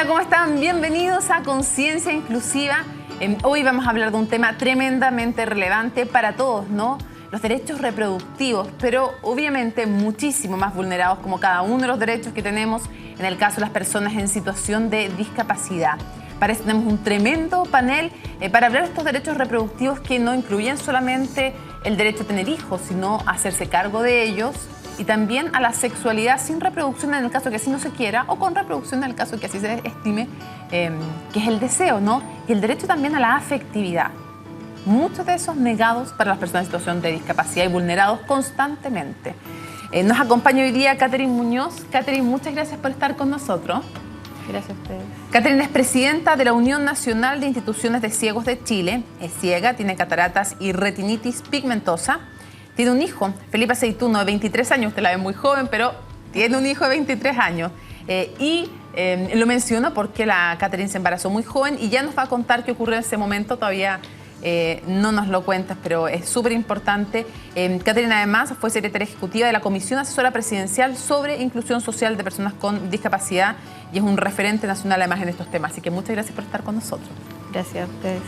Hola, ¿cómo están? Bienvenidos a Conciencia Inclusiva. Hoy vamos a hablar de un tema tremendamente relevante para todos, ¿no? Los derechos reproductivos, pero obviamente muchísimo más vulnerados como cada uno de los derechos que tenemos en el caso de las personas en situación de discapacidad. Para eso tenemos un tremendo panel para hablar de estos derechos reproductivos que no incluyen solamente el derecho a tener hijos, sino a hacerse cargo de ellos, y también a la sexualidad sin reproducción en el caso que así no se quiera, o con reproducción en el caso que así se estime que es el deseo, ¿no? Y el derecho también a la afectividad. Muchos de esos negados para las personas en situación de discapacidad y vulnerados constantemente. Nos acompaña hoy día Catherine Muñoz. Catherine, muchas gracias por estar con nosotros. Gracias a ustedes. Catherine es presidenta de la Unión Nacional de Instituciones de Ciegos de Chile. Es ciega, tiene cataratas y retinitis pigmentosa. Tiene un hijo, Felipe Aceituno, de 23 años. Usted la ve muy joven, pero tiene un hijo de 23 años. Lo menciono porque la Catherine se embarazó muy joven y ya nos va a contar qué ocurrió en ese momento. Todavía no nos lo cuentas, pero es súper importante. Catherine además fue secretaria ejecutiva de la Comisión Asesora Presidencial sobre Inclusión Social de Personas con Discapacidad y es un referente nacional además en estos temas. Así que muchas gracias por estar con nosotros. Gracias a ustedes.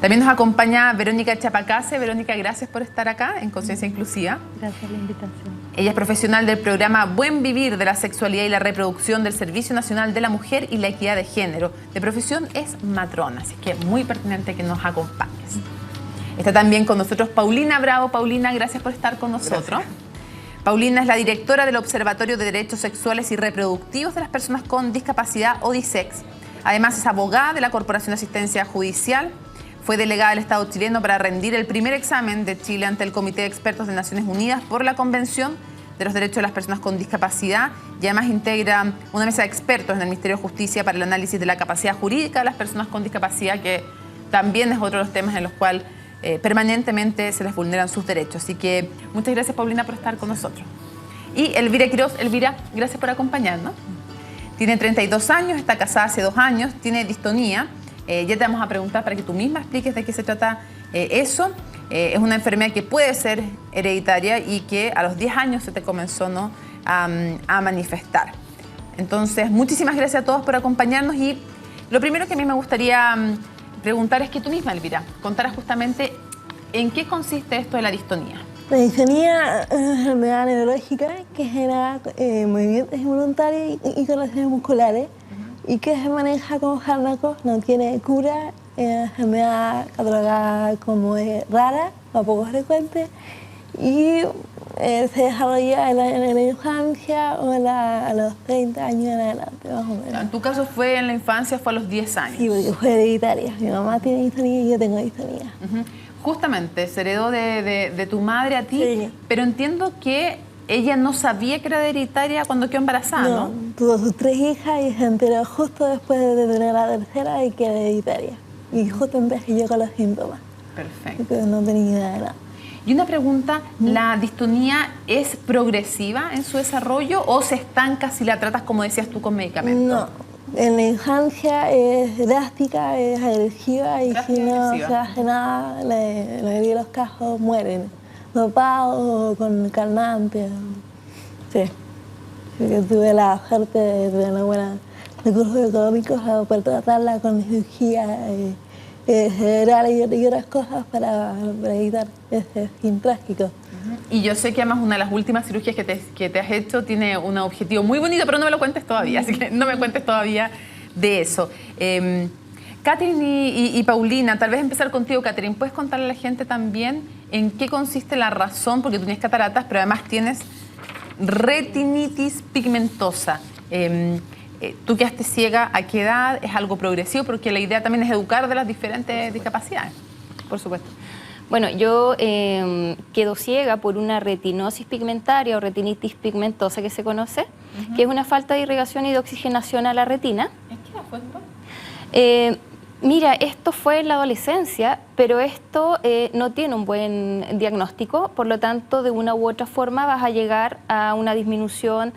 También nos acompaña Verónica Chapacase. Verónica, gracias por estar acá en Conciencia Inclusiva. Gracias por la invitación. Ella es profesional del programa Buen Vivir de la Sexualidad y la Reproducción del Servicio Nacional de la Mujer y la Equidad de Género. De profesión es matrona, así que muy pertinente que nos acompañes. Está también con nosotros Paulina Bravo. Paulina, gracias por estar con nosotros. Gracias. Paulina es la directora del Observatorio de Derechos Sexuales y Reproductivos de las Personas con Discapacidad, ODISEX. Además es abogada de la Corporación de Asistencia Judicial. Fue delegada del Estado chileno para rendir el primer examen de Chile ante el Comité de Expertos de Naciones Unidas por la Convención de los Derechos de las Personas con Discapacidad y además integra una mesa de expertos en el Ministerio de Justicia para el análisis de la capacidad jurídica de las personas con discapacidad, que también es otro de los temas en los cuales permanentemente se les vulneran sus derechos. Así que muchas gracias, Paulina, por estar con nosotros. Y Elvira Quiroz. Elvira, gracias por acompañarnos. Tiene 32 años, está casada hace 2 años, tiene distonía. Ya te vamos a preguntar para que tú misma expliques de qué se trata eso. Es una enfermedad que puede ser hereditaria y que a los 10 años se te comenzó, ¿no?, a manifestar. Entonces, muchísimas gracias a todos por acompañarnos y lo primero que a mí me gustaría preguntar es que tú misma, Elvira, contaras justamente en qué consiste esto de la distonía. La distonía es una enfermedad neurológica que genera movimientos involuntarios y contracciones musculares y que se maneja con fármacos, no tiene cura, es una enfermedad catalogada como rara o poco frecuente y se desarrolla en la infancia o a los 30 años en adelante, más o menos. En tu caso fue en la infancia, fue a los 10 años. Sí, porque fue hereditaria. Mi mamá tiene distonía y yo tengo distonía. Justamente, se heredó de tu madre a ti, sí. Pero entiendo que ella no sabía que era hereditaria cuando quedó embarazada, ¿no? Tuvo sus 3 hijas y se enteró justo después de tener la tercera y que era hereditaria. Y justo envejeció con los síntomas. Perfecto. Porque no tenía idea de nada. Y una pregunta, ¿la distonía es progresiva en su desarrollo o se estanca si la tratas, como decías tú, con medicamentos? No, en la infancia es drástica, es agresiva y si no se hace nada, la mayoría de los casos mueren. Dopados o con calmantes. Sí. Yo tuve la suerte de tener una buena recursos económicos para poder tratarla con cirugía cerebral y otras cosas para evitar ese fin trágico. Y yo sé que además una de las últimas cirugías que te has hecho tiene un objetivo muy bonito, pero no me lo cuentes todavía, así que no me cuentes todavía de eso. Catherine y Paulina, tal vez empezar contigo, Catherine. ¿Puedes contarle a la gente también en qué consiste la razón? Porque tú tienes cataratas, pero además tienes retinitis pigmentosa. Tú quedaste ciega, ¿a qué edad? ¿Es algo progresivo? Porque la idea también es educar de las diferentes discapacidades. Por supuesto. Bueno, yo quedo ciega por una retinosis pigmentaria o retinitis pigmentosa que se conoce, que es una falta de irrigación y de oxigenación a la retina. ¿En qué edad fue esto? Mira, esto fue en la adolescencia, pero esto no tiene un buen diagnóstico, por lo tanto, de una u otra forma vas a llegar a una disminución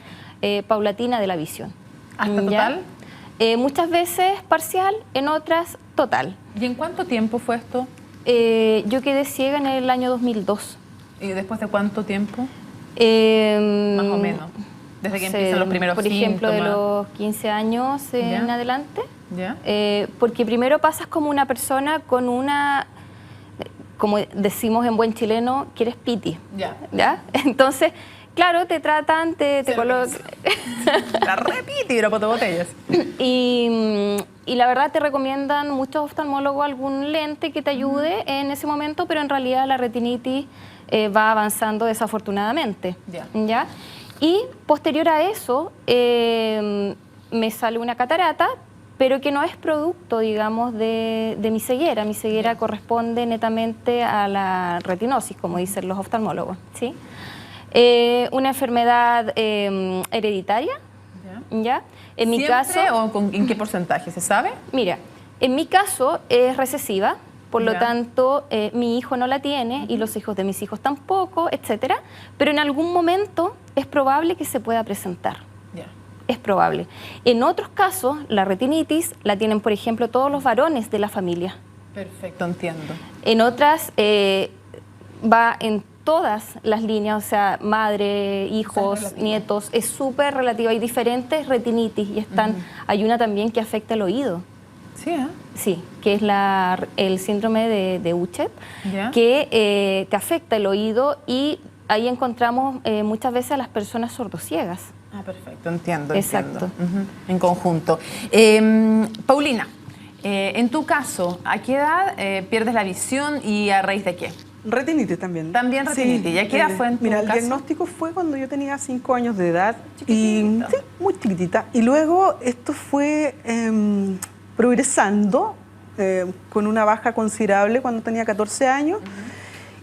paulatina de la visión. ¿Hasta total? Muchas veces parcial, en otras total. ¿Y en cuánto tiempo fue esto? Yo quedé ciega en el año 2002. ¿Y después de cuánto tiempo? Más o menos. Desde que empiezan los primeros por ejemplo, síntomas. de los 15 años en adelante. ¿Ya? Porque primero pasas como una persona con una, como decimos en buen chileno, que eres piti. ¿Ya? Entonces, claro, te tratan, te colocan... La repite y la botellas. Y la verdad te recomiendan muchos oftalmólogos algún lente que te ayude en ese momento, pero en realidad la retinitis va avanzando desafortunadamente. ¿Ya? Y posterior a eso me sale una catarata, pero que no es producto, digamos, de mi ceguera. Mi ceguera corresponde netamente a la retinosis, como dicen los oftalmólogos, ¿sí? Una enfermedad hereditaria, ¿ya? En mi caso, ¿O en qué porcentaje? ¿Se sabe? Mira, en mi caso es recesiva, por lo tanto mi hijo no la tiene y los hijos de mis hijos tampoco, etcétera, pero en algún momento es probable que se pueda presentar. Es probable. En otros casos, la retinitis la tienen, por ejemplo, todos los varones de la familia. Perfecto, entiendo. En otras va en todas las líneas, o sea, madre, hijos, nietos, es súper relativo. Hay diferentes retinitis y hay una también que afecta el oído. Sí, ¿eh? Sí, que es el síndrome de Uchet, que te afecta el oído y ahí encontramos muchas veces a las personas sordociegas. Ah, perfecto, entiendo. Exacto. En conjunto. Paulina, en tu caso, ¿a qué edad pierdes la visión y a raíz de qué? Retinitis también. También retinitis. ¿Y a qué edad fue en tu caso? El diagnóstico fue cuando yo tenía 5 años de edad. Sí, muy chiquitita. Y luego esto fue progresando con una baja considerable cuando tenía 14 años.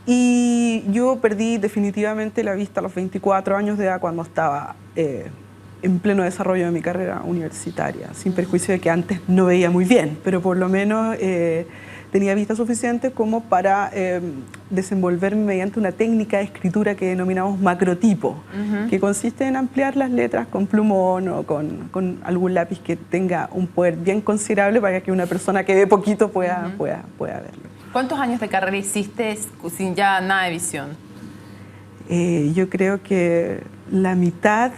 Y yo perdí definitivamente la vista a los 24 años de edad cuando estaba en pleno desarrollo de mi carrera universitaria, sin perjuicio de que antes no veía muy bien, pero por lo menos tenía vista suficiente como para desenvolverme mediante una técnica de escritura que denominamos macrotipo, que consiste en ampliar las letras con plumón o con algún lápiz que tenga un poder bien considerable para que una persona que ve poquito pueda verlo. ¿Cuántos años de carrera hiciste sin ya nada de visión? Yo creo que la mitad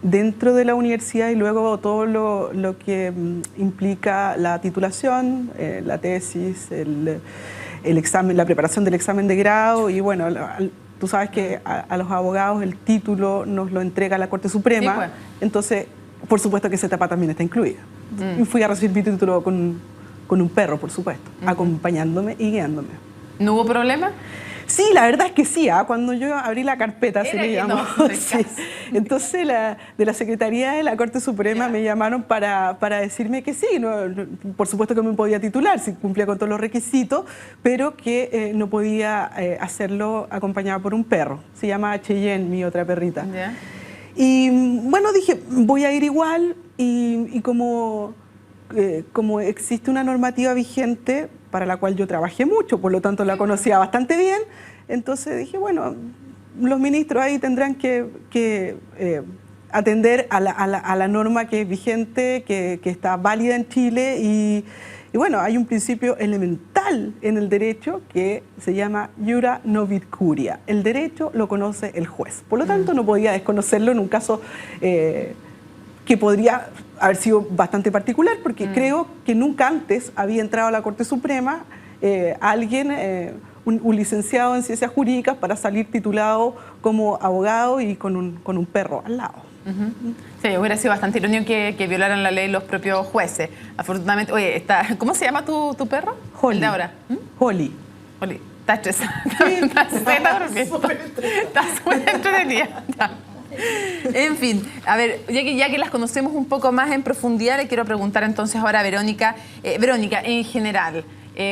dentro de la universidad y luego todo lo que implica la titulación, la tesis, el examen, la preparación del examen de grado y bueno, tú sabes que a los abogados el título nos lo entrega la Corte Suprema, sí, pues. Entonces por supuesto que esa etapa también está incluida. Y fui a recibir mi título con un perro, por supuesto, acompañándome y guiándome. ¿No hubo problema? Sí, la verdad es que sí, cuando yo abrí la carpeta, se le llamó. Sí. Entonces, de la Secretaría de la Corte Suprema me llamaron para decirme que sí, por supuesto que me podía titular, si cumplía con todos los requisitos, pero que no podía hacerlo acompañada por un perro. Se llama Cheyenne, mi otra perrita. Y bueno, dije, voy a ir igual y como existe una normativa vigente para la cual yo trabajé mucho, por lo tanto la conocía bastante bien, entonces dije, bueno, los ministros ahí tendrán que atender a la norma que es vigente, que está válida en Chile y bueno, hay un principio elemental en el derecho que se llama iura novit curia. El derecho lo conoce el juez, por lo tanto no podía desconocerlo en un caso que podría haber sido bastante particular, porque creo que nunca antes había entrado a la Corte Suprema alguien, un licenciado en ciencias jurídicas, para salir titulado como abogado y con un perro al lado. Sí, hubiera sido bastante irónico que violaran la ley los propios jueces. Afortunadamente, oye, ¿cómo se llama tu perro? Holly. ¿El de ahora? Holly. Holly. Está estresada. Está súper entretenida. En fin, a ver, ya que las conocemos un poco más en profundidad, le quiero preguntar entonces ahora a Verónica. Verónica, en general,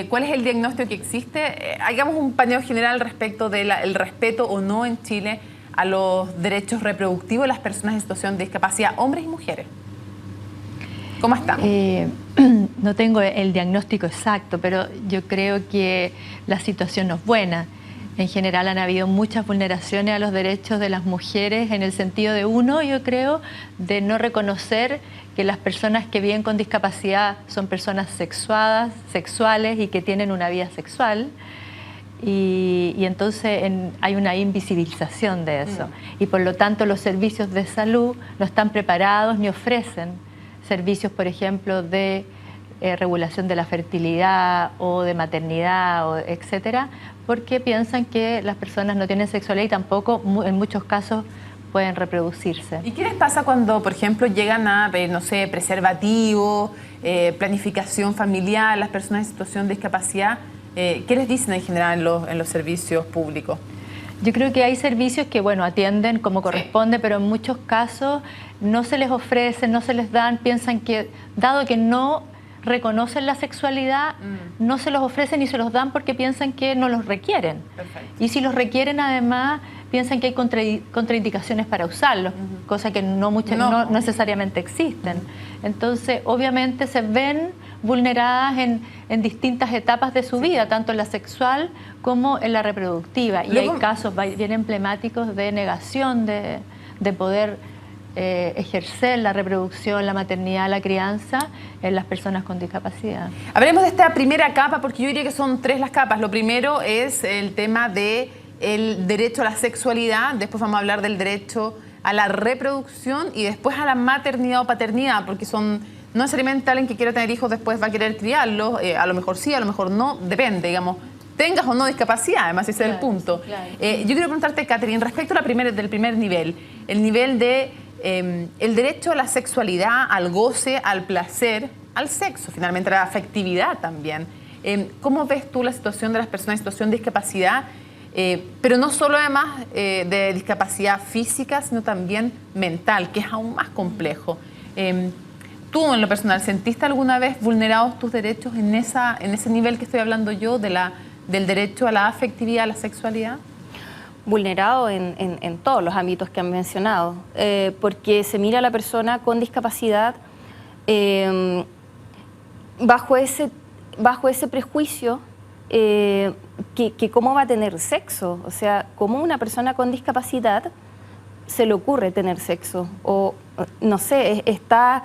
¿cuál es el diagnóstico que existe? Hagamos un paneo general respecto del respeto o no en Chile a los derechos reproductivos de las personas en situación de discapacidad, hombres y mujeres. ¿Cómo estamos? No tengo el diagnóstico exacto, pero yo creo que la situación no es buena. En general han habido muchas vulneraciones a los derechos de las mujeres en el sentido de yo creo, de no reconocer que las personas que viven con discapacidad son personas sexuales y que tienen una vida sexual. y entonces hay una invisibilización de eso. Y por lo tanto los servicios de salud no están preparados ni ofrecen servicios, por ejemplo, de regulación de la fertilidad o de maternidad, etcétera, porque piensan que las personas no tienen sexualidad y tampoco en muchos casos pueden reproducirse. ¿Y qué les pasa cuando, por ejemplo, llegan a pedir, no sé, preservativo, planificación familiar, las personas en situación de discapacidad? ¿Qué les dicen en general en los servicios públicos? Yo creo que hay servicios que, bueno, atienden como corresponde, pero en muchos casos no se les ofrecen, no se les dan, piensan que, dado que no reconocen la sexualidad, no se los ofrecen y se los dan porque piensan que no los requieren. Perfecto. Y si los requieren, además, piensan que hay contraindicaciones para usarlos, cosa que no necesariamente existen. Entonces, obviamente, se ven vulneradas en distintas etapas de su vida, tanto en la sexual como en la reproductiva. Y hay casos bien emblemáticos de negación de poder ejercer la reproducción, la maternidad, la crianza en las personas con discapacidad. Hablemos de esta primera capa, porque yo diría que son 3 las capas. Lo primero es el tema del derecho a la sexualidad, después vamos a hablar del derecho a la reproducción y después a la maternidad o paternidad, porque no necesariamente alguien que quiera tener hijos después va a querer criarlos, a lo mejor sí, a lo mejor no, depende, digamos, tengas o no discapacidad, además ese es el punto. Claro. Yo quiero preguntarte, Catherine, respecto a del primer nivel, el nivel de el derecho a la sexualidad, al goce, al placer, al sexo, finalmente a la afectividad también. ¿Cómo ves tú la situación de las personas en situación de discapacidad? Pero no solo además de discapacidad física, sino también mental, que es aún más complejo. ¿Tú, en lo personal, sentiste alguna vez vulnerados tus derechos en ese nivel que estoy hablando yo, del derecho a la afectividad, a la sexualidad? Vulnerado en todos los ámbitos que han mencionado, porque se mira a la persona con discapacidad bajo ese prejuicio que cómo va a tener sexo, o sea, cómo una persona con discapacidad se le ocurre tener sexo, o no sé, está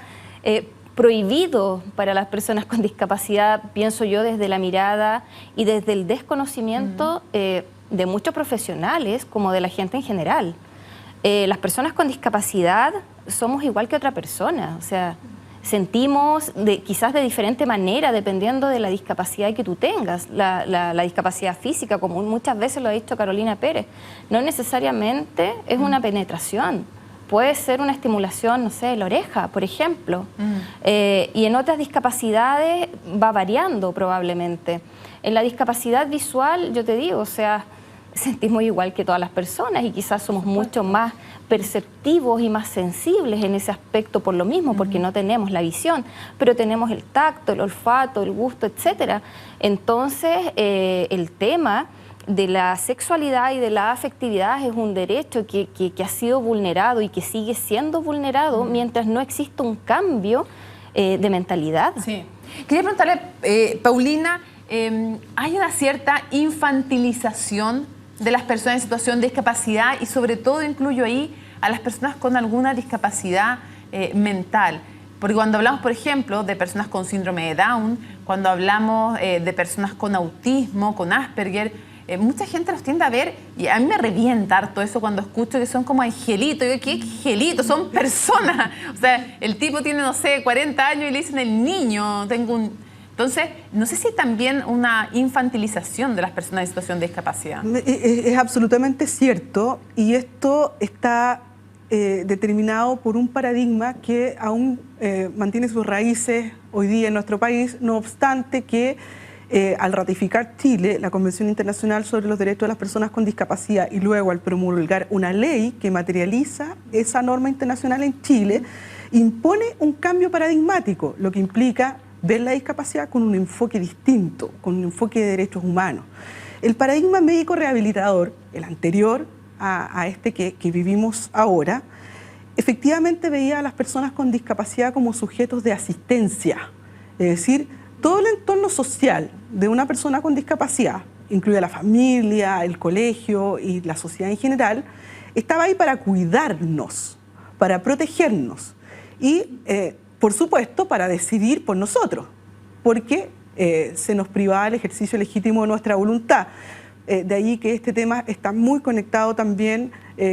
prohibido para las personas con discapacidad, pienso yo, desde la mirada y desde el desconocimiento de muchos profesionales como de la gente en general. Las personas con discapacidad somos igual que otra persona, o sea, sentimos quizás de diferente manera dependiendo de la discapacidad que tú tengas. La discapacidad física, como muchas veces lo ha dicho Carolina Pérez, no necesariamente es una penetración. Puede ser una estimulación, no sé, de la oreja, por ejemplo. Y en otras discapacidades va variando probablemente. En la discapacidad visual, yo te digo, o sea, sentimos igual que todas las personas y quizás somos mucho más perceptivos y más sensibles en ese aspecto por lo mismo, porque no tenemos la visión, pero tenemos el tacto, el olfato, el gusto, etc. Entonces, el tema de la sexualidad y de la afectividad es un derecho que ha sido vulnerado y que sigue siendo vulnerado mientras no exista un cambio de mentalidad. Sí. Quería preguntarle, Paulina, ¿hay una cierta infantilización de las personas en situación de discapacidad y sobre todo incluyo ahí a las personas con alguna discapacidad mental? Porque cuando hablamos, por ejemplo, de personas con síndrome de Down, cuando hablamos de personas con autismo, con Asperger, mucha gente los tiende a ver, y a mí me revienta harto eso cuando escucho que son como angelitos. Yo, ¿qué angelitos? Son personas. O sea, el tipo tiene, no sé, 40 años y le dicen el niño, Entonces, no sé si hay también una infantilización de las personas en situación de discapacidad. Es absolutamente cierto, y esto está determinado por un paradigma que aún mantiene sus raíces hoy día en nuestro país, no obstante que al ratificar Chile la Convención Internacional sobre los Derechos de las Personas con Discapacidad y luego al promulgar una ley que materializa esa norma internacional en Chile, impone un cambio paradigmático, lo que implica ver la discapacidad con un enfoque distinto, con un enfoque de derechos humanos. El paradigma médico rehabilitador, el anterior a este que vivimos ahora, efectivamente veía a las personas con discapacidad como sujetos de asistencia, es decir, todo el entorno social de una persona con discapacidad, incluida la familia, el colegio y la sociedad en general, estaba ahí para cuidarnos, para protegernos y por supuesto, para decidir por nosotros, porque se nos privaba el ejercicio legítimo de nuestra voluntad. de ahí que este tema está muy conectado también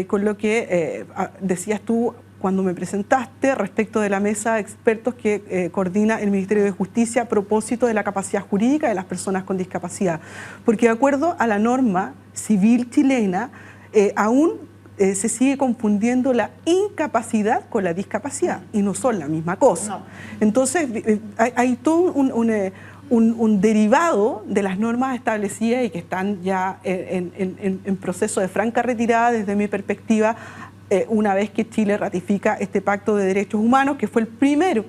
con lo que decías tú cuando me presentaste respecto de la mesa de expertos que coordina el Ministerio de Justicia a propósito de la capacidad jurídica de las personas con discapacidad. Porque de acuerdo a la norma civil chilena, aún se sigue confundiendo la incapacidad con la discapacidad y no son la misma cosa. No. Entonces hay todo un derivado de las normas establecidas y que están ya en proceso de franca retirada desde mi perspectiva, una vez que Chile ratifica este Pacto de Derechos Humanos, que fue el primer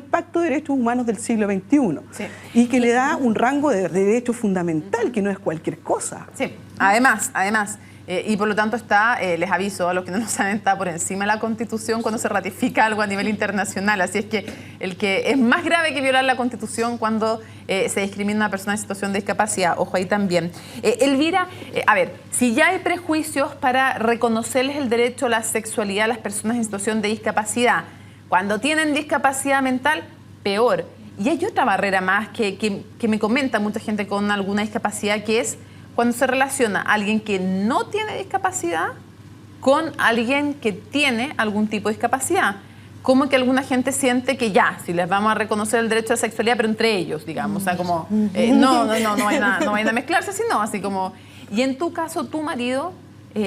Pacto de Derechos Humanos del siglo XXI, sí. Y que le da un rango de derecho fundamental, que no es cualquier cosa. Sí, además, y por lo tanto les aviso a los que no lo saben, está por encima de la Constitución cuando se ratifica algo a nivel internacional. Así es que el que es más grave que violar la Constitución cuando se discrimina a una persona en situación de discapacidad. Ojo ahí también. Elvira, a ver, si ya hay prejuicios para reconocerles el derecho a la sexualidad a las personas en situación de discapacidad, cuando tienen discapacidad mental, peor. Y hay otra barrera más que me comenta mucha gente con alguna discapacidad, que es cuando se relaciona a alguien que no tiene discapacidad con alguien que tiene algún tipo de discapacidad. Como que alguna gente siente que ya, si les vamos a reconocer el derecho a la sexualidad, pero entre ellos, digamos. O sea, como, no vayan a mezclarse, sino así como... Y en tu caso, tu marido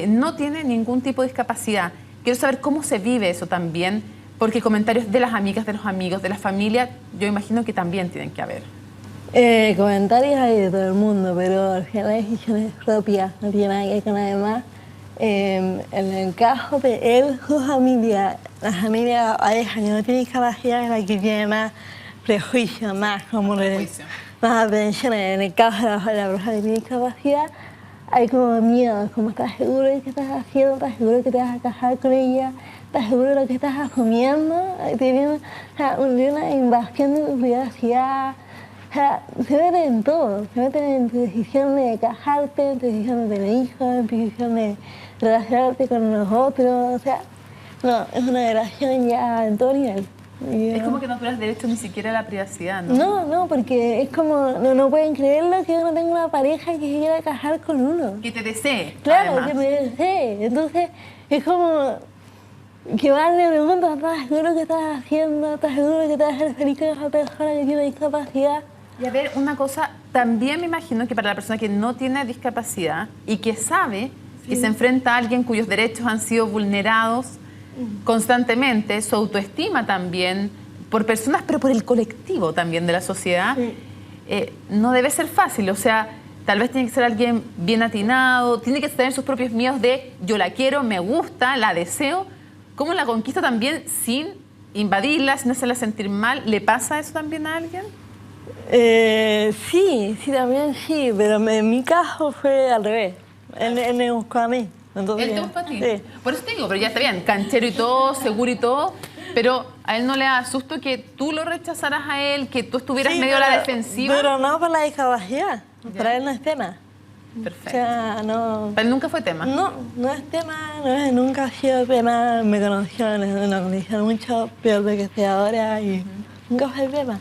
no tiene ningún tipo de discapacidad. Quiero saber cómo se vive eso también, porque comentarios de las amigas, de los amigos, de la familia, yo imagino que también tienen que haber. Comentarios hay de todo el mundo, pero al final hay decisiones propias, no tiene nada que ver con nada más. En el caso de él, su familia, la familia pareja que no tiene discapacidad es la que tiene más prejuicio, más como más atención. En el caso de la persona que tiene discapacidad, hay como miedo, como estás seguro de qué estás haciendo, estás seguro que te vas a casar con ella, estás seguro de lo que estás asumiendo, teniendo una invasión de tu privacidad. O sea, se meten en todo, se meten en tu decisión de casarte, en tu decisión de tener hijos, en tu decisión de relacionarte con los otros, o sea, no, es una violación ya en todo nivel. Es como que no tuvieras derecho ni siquiera a la privacidad, ¿no? No, porque es como, no pueden creerlo que uno tenga una pareja que se quiera casar con uno. Que te desee. Claro, además. que me desee. Entonces, es como que van le preguntan, ¿estás seguro que estás haciendo? ¿Estás seguro que te vas a hacer feliz con esa persona que tiene discapacidad? Y a ver, una cosa, también me imagino que para la persona que no tiene discapacidad y que sabe que se enfrenta a alguien cuyos derechos han sido vulnerados constantemente, su autoestima también, por personas, pero por el colectivo también de la sociedad, no debe ser fácil. O sea, tal vez tiene que ser alguien bien atinado, tiene que tener sus propios miedos de yo la quiero, me gusta, la deseo. ¿Cómo la conquista también sin invadirla, sin hacerla sentir mal? ¿Le pasa eso también a alguien? Sí, también sí, pero en mi caso fue al revés. Él me buscó a mí. Entonces, él te buscó a ti. Sí. Por eso te digo, pero ya está bien, canchero y todo, seguro y todo, pero a él no le da susto que tú lo rechazaras a él, que tú estuvieras medio a la defensiva. Pero no por la discapacidad, para él no es tema. Perfecto. O sea, no... ¿Para él nunca fue tema? No es tema, nunca ha sido tema. Me conoció en una condición mucho peor de que estoy ahora y nunca fue tema.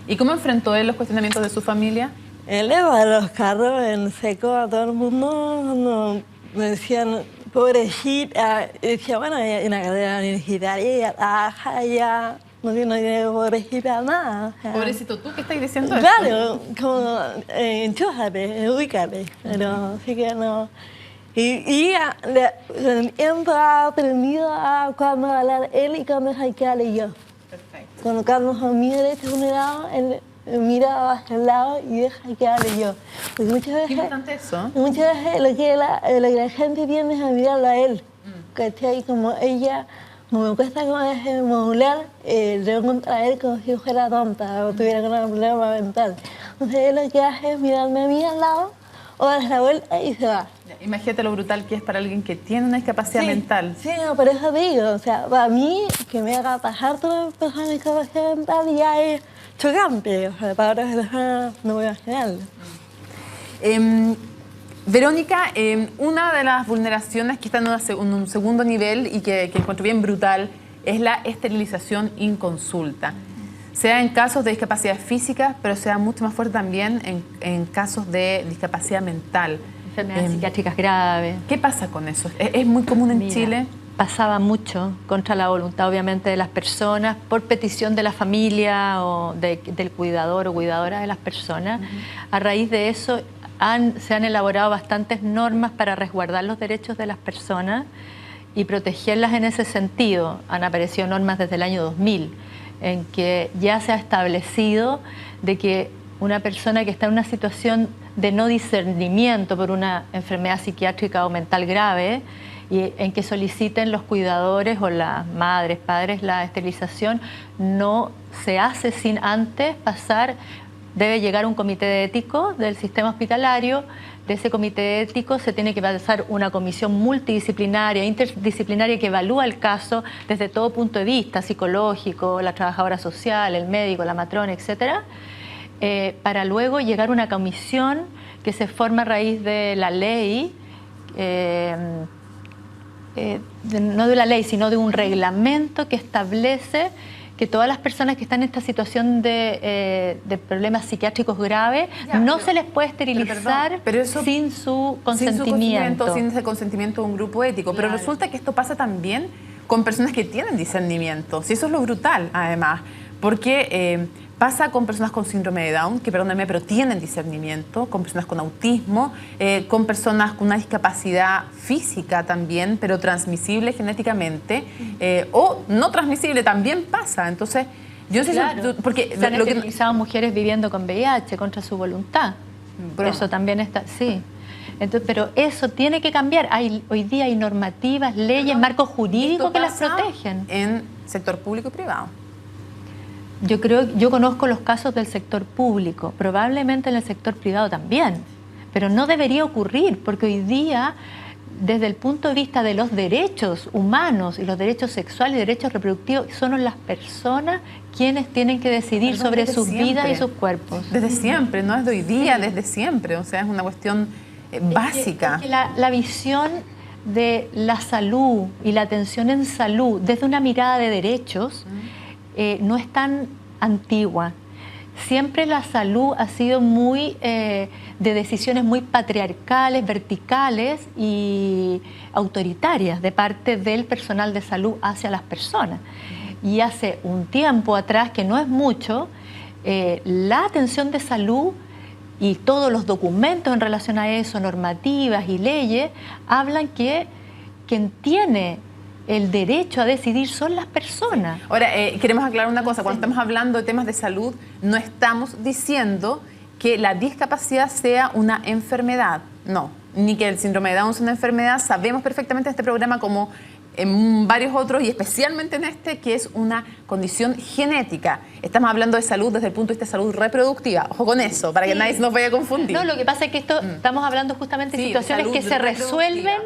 ¿Y cómo enfrentó él los cuestionamientos de su familia? Él le va a los carros en seco a todo el mundo. Cuando me decían, pobrecita, y decía, bueno, hay una carrera universitaria, ella trabaja, ella no tiene pobrecita nada. O sea, pobrecito, ¿tú qué estás diciendo? Claro, como enchújate, ubícate, pero sí que no. Y siempre ha aprendido a cuándo hablar él y cuándo hackearle yo. Perfecto. Cuando son mis derechos vulnerados, él mira hacia el lado y deja que hable yo. Porque muchas veces, qué importante eso. Muchas veces lo que la gente tiende es a mirarlo a él. ¿Cachai? Como ella, como me cuesta como modular, le contra a él como si fuera tonta o tuviera algún problema mental. Entonces él lo que hace es mirarme a mí al lado o dar la vuelta y se va. Imagínate lo brutal que es para alguien que tiene una discapacidad mental. Sí, no, por eso te digo, o sea, para mí, que me haga pasar toda persona con discapacidad mental ya es chocante, o sea, para otras personas no voy a hacerlo. Verónica, una de las vulneraciones que está en un segundo nivel y que encuentro bien brutal es la esterilización inconsulta. Sea en casos de discapacidad física, pero sea mucho más fuerte también en casos de discapacidad mental. Enfermedades psiquiátricas graves. ¿Qué pasa con eso? ¿Es muy común en Chile? Pasaba mucho contra la voluntad, obviamente, de las personas, por petición de la familia o del cuidador o cuidadora de las personas. A raíz de eso se han elaborado bastantes normas para resguardar los derechos de las personas y protegerlas en ese sentido. Han aparecido normas desde el año 2000, en que ya se ha establecido de que una persona que está en una situación de no discernimiento por una enfermedad psiquiátrica o mental grave, y en que soliciten los cuidadores o las madres, padres la esterilización, no se hace sin antes pasar, debe llegar un comité ético del sistema hospitalario. De ese comité ético se tiene que pasar una comisión multidisciplinaria, interdisciplinaria, que evalúa el caso desde todo punto de vista, psicológico, la trabajadora social, el médico, la matrona, etcétera, para luego llegar a una comisión que se forma a raíz de la ley, no de la ley, sino de un reglamento que establece que todas las personas que están en esta situación de problemas psiquiátricos graves se les puede esterilizar sin su consentimiento. Sin ese consentimiento de un grupo ético. Pero resulta que esto pasa también con personas que tienen discernimiento. Si eso es lo brutal, además. Porque pasa con personas con síndrome de Down, que perdónenme, pero tienen discernimiento, con personas con autismo, con personas con una discapacidad física también, pero transmisible genéticamente, o no transmisible, también pasa. Entonces, yo no sé si... Porque se han esterilizado mujeres viviendo con VIH contra su voluntad. Eso también está... Sí. Entonces, pero eso tiene que cambiar. Hoy día hay normativas, leyes, marcos jurídicos que las protegen. En sector público y privado. Yo conozco los casos del sector público, probablemente en el sector privado también, pero no debería ocurrir, porque hoy día, desde el punto de vista de los derechos humanos y los derechos sexuales y derechos reproductivos, son las personas quienes tienen que decidir sobre sus vidas y sus cuerpos. Desde siempre, no es de hoy día, desde siempre, o sea, es una cuestión básica. Es que la visión de la salud y la atención en salud desde una mirada de derechos no es tan antigua. Siempre la salud ha sido muy de decisiones muy patriarcales, verticales y autoritarias de parte del personal de salud hacia las personas. Y hace un tiempo atrás, que no es mucho, la atención de salud y todos los documentos en relación a eso, normativas y leyes, hablan que quien tiene el derecho a decidir son las personas. Ahora, queremos aclarar una cosa. Cuando estamos hablando de temas de salud, no estamos diciendo que la discapacidad sea una enfermedad. No, ni que el síndrome de Down sea una enfermedad. Sabemos perfectamente en este programa, como en varios otros, y especialmente en este, que es una condición genética. Estamos hablando de salud desde el punto de vista de salud reproductiva. Ojo con eso, para que nadie nos vaya a confundir. No, lo que pasa es que estamos hablando justamente de situaciones que se resuelven,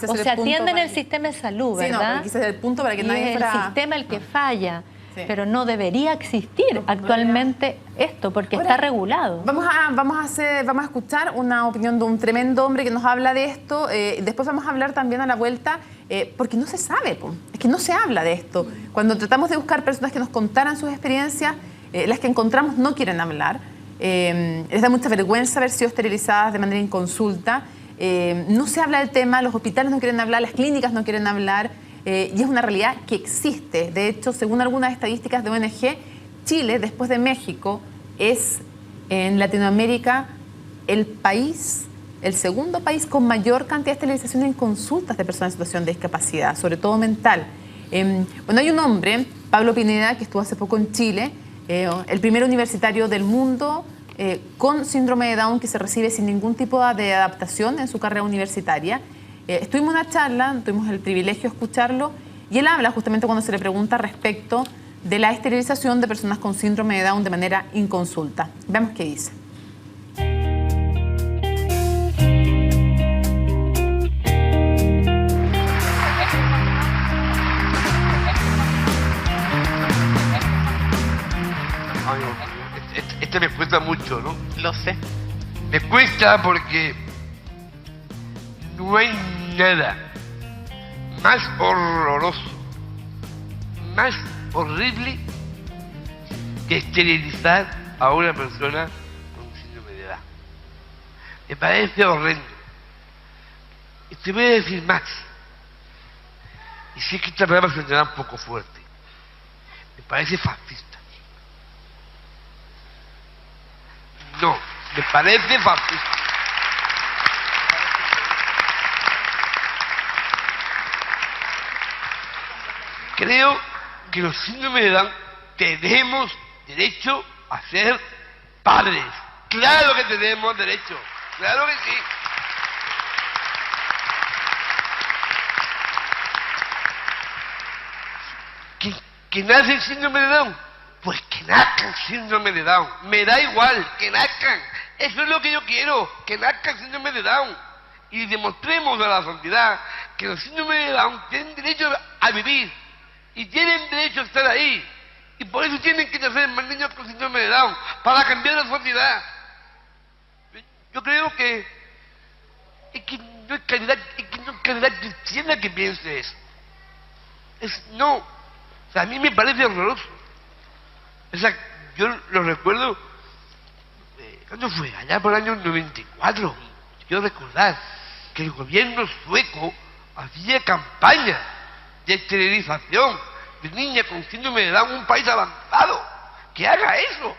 o se atienden en el sistema de salud, ¿verdad? Sí, no, pero quise ser el punto para que nadie fuera... Es el sistema el que falla. Sí. Pero no debería existir actualmente esto, porque ahora está regulado. Vamos a escuchar una opinión de un tremendo hombre que nos habla de esto. Después vamos a hablar también a la vuelta, porque no se sabe, es que no se habla de esto. Cuando tratamos de buscar personas que nos contaran sus experiencias, las que encontramos no quieren hablar. Les da mucha vergüenza haber sido esterilizadas de manera inconsulta. No se habla del tema, los hospitales no quieren hablar, las clínicas no quieren hablar. Y es una realidad que existe. De hecho, según algunas estadísticas de ONG, Chile, después de México, es en Latinoamérica el segundo país con mayor cantidad de esterilización en consultas de personas en situación de discapacidad, sobre todo mental. Bueno, hay un hombre, Pablo Pineda, que estuvo hace poco en Chile, el primer universitario del mundo con síndrome de Down que se recibe sin ningún tipo de adaptación en su carrera universitaria. Estuvimos en una charla, tuvimos el privilegio de escucharlo, y él habla justamente cuando se le pregunta respecto de la esterilización de personas con síndrome de Down de manera inconsulta. Veamos qué dice. Esto me cuesta mucho, ¿no? Lo sé. Me cuesta porque no hay nada más horroroso, más horrible que esterilizar a una persona con síndrome de Down. me parece horrendo. Y te voy a decir más. Y sé que esta palabra sonará un poco fuerte. Me parece fascista. No, me parece fascista. Creo que los síndromes de Down tenemos derecho a ser padres. Claro que tenemos derecho, claro que sí. ¿Que nace el síndrome de Down? Pues que nazcan síndrome de Down. Me da igual, que nazcan. Eso es lo que yo quiero, que nazcan síndrome de Down. Y demostremos a la sociedad que los síndromes de Down tienen derecho a vivir. Y tienen derecho a estar ahí. Y por eso tienen que nacer más niños con síndrome de Down, para cambiar la sociedad. Yo creo que no es calidad cristiana que piense eso. No. O sea, a mí me parece horroroso. O sea, yo lo recuerdo, ¿cuándo fue? Allá por el año 94. Quiero recordar que el gobierno sueco hacía campaña de esterilización de niñas con síndrome de Down en un país avanzado. Que haga eso.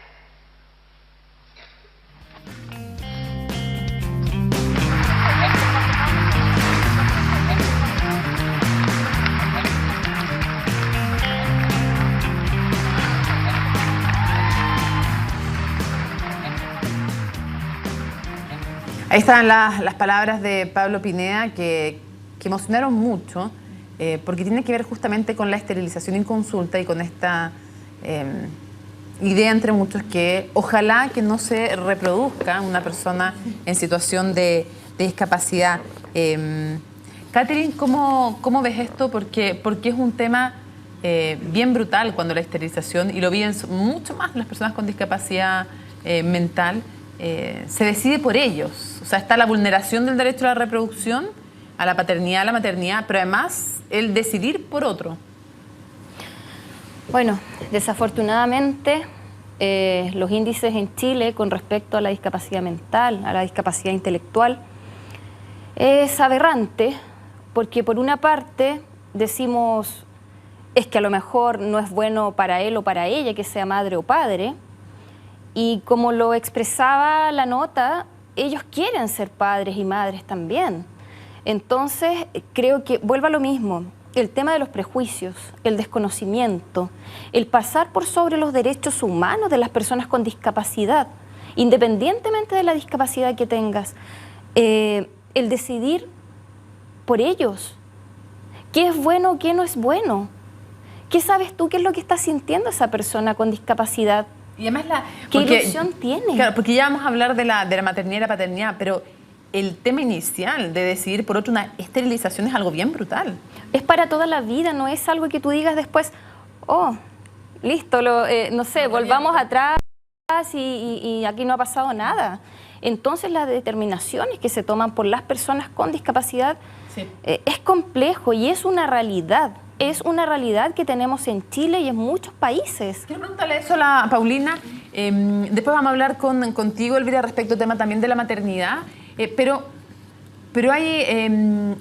Ahí están las palabras de Pablo Pineda que emocionaron mucho, porque tiene que ver justamente con la esterilización en consulta y con esta idea entre muchos que ojalá que no se reproduzca una persona en situación de discapacidad. Catherine, ¿cómo ves esto? Porque es un tema bien brutal cuando la esterilización, y lo viven mucho más las personas con discapacidad mental, se decide por ellos. O sea, está la vulneración del derecho a la reproducción, a la paternidad, a la maternidad, pero además el decidir por otro. Bueno, desafortunadamente los índices en Chile con respecto a la discapacidad mental, a la discapacidad intelectual, es aberrante, porque por una parte decimos es que a lo mejor no es bueno para él o para ella que sea madre o padre, y como lo expresaba la nota, ellos quieren ser padres y madres también. Entonces, creo que vuelve a lo mismo, el tema de los prejuicios, el desconocimiento, el pasar por sobre los derechos humanos de las personas con discapacidad, independientemente de la discapacidad que tengas, el decidir por ellos, qué es bueno, qué no es bueno. ¿Qué sabes tú qué es lo que está sintiendo esa persona con discapacidad? Y además ¿qué ilusión tiene? Claro, porque ya vamos a hablar de la maternidad y la paternidad, pero el tema inicial de decidir por otro una esterilización es algo bien brutal. Es para toda la vida, no es algo que tú digas después, oh, listo, no sé, volvamos atrás y aquí no ha pasado nada. Entonces las determinaciones que se toman por las personas con discapacidad es complejo y es una realidad. Es una realidad que tenemos en Chile y en muchos países. Quiero preguntarle eso a la Paulina. Después vamos a hablar contigo, Elvira, respecto al tema también de la maternidad. Pero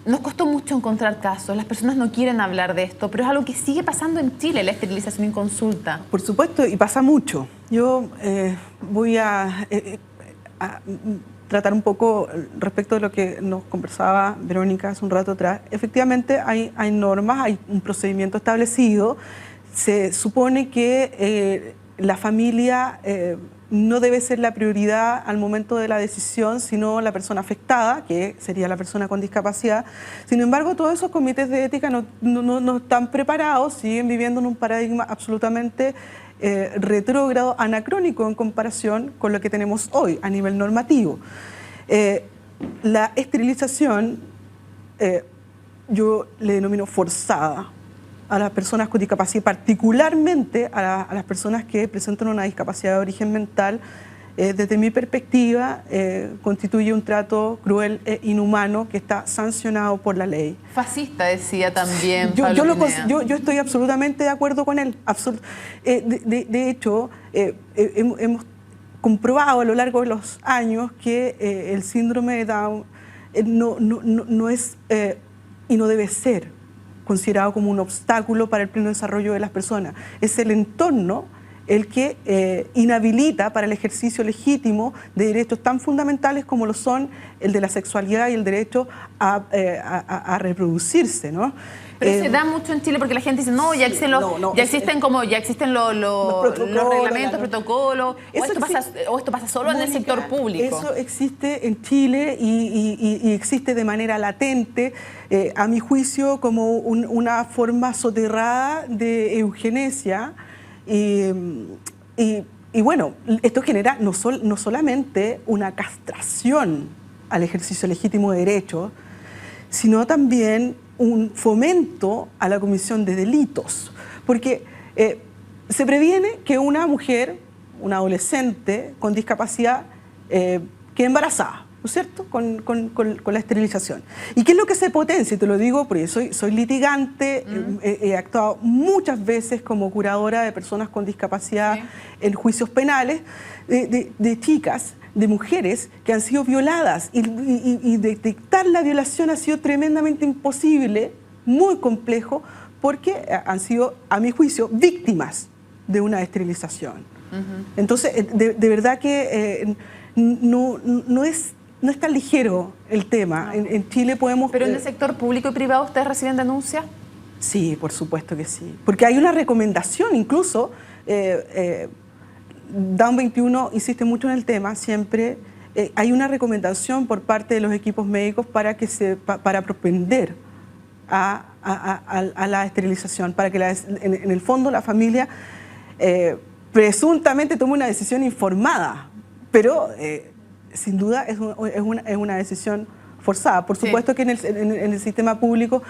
nos costó mucho encontrar casos. Las personas no quieren hablar de esto, pero es algo que sigue pasando en Chile, la esterilización en consulta. Por supuesto, y pasa mucho. Yo voy a tratar un poco respecto de lo que nos conversaba Verónica hace un rato atrás. Efectivamente hay normas, hay un procedimiento establecido. Se supone que la familia no debe ser la prioridad al momento de la decisión, sino la persona afectada, que sería la persona con discapacidad. Sin embargo, todos esos comités de ética no están preparados, siguen viviendo en un paradigma absolutamente retrógrado, anacrónico en comparación con lo que tenemos hoy a nivel normativo. La esterilización yo le denomino forzada a las personas con discapacidad, particularmente a las personas que presentan una discapacidad de origen mental. Desde mi perspectiva, constituye un trato cruel e inhumano que está sancionado por la ley. Fascista, decía también yo estoy absolutamente de acuerdo con él. De hecho, hemos comprobado a lo largo de los años que el síndrome de Down no es y no debe ser considerado como un obstáculo para el pleno desarrollo de las personas. Es el entorno el que inhabilita para el ejercicio legítimo de derechos tan fundamentales como lo son el de la sexualidad y el derecho a reproducirse, ¿no? Pero se da mucho en Chile porque la gente dice, no, ya existen los reglamentos, protocolos, o esto pasa solo en el sector público. Eso existe en Chile y existe de manera latente, a mi juicio, como una forma soterrada de eugenesia. Y bueno, esto genera no solamente una castración al ejercicio legítimo de derechos, sino también un fomento a la comisión de delitos. Porque se previene que una mujer, una adolescente con discapacidad, quede embarazada, ¿no es cierto?, con la esterilización. ¿Y qué es lo que se potencia? Te lo digo porque soy litigante, he actuado muchas veces como curadora de personas con discapacidad en juicios penales, de chicas, de mujeres que han sido violadas y detectar la violación ha sido tremendamente imposible, muy complejo, porque han sido, a mi juicio, víctimas de una esterilización. Entonces, de verdad que no es tan ligero el tema. En Chile podemos... ¿Pero en el sector público y privado ustedes reciben denuncias? Sí, por supuesto que sí. Porque hay una recomendación incluso... Down 21 insiste mucho en el tema, siempre hay una recomendación por parte de los equipos médicos para propender a la esterilización, para que en el fondo la familia presuntamente tome una decisión informada, pero sin duda es una decisión forzada. Por supuesto que en el sistema público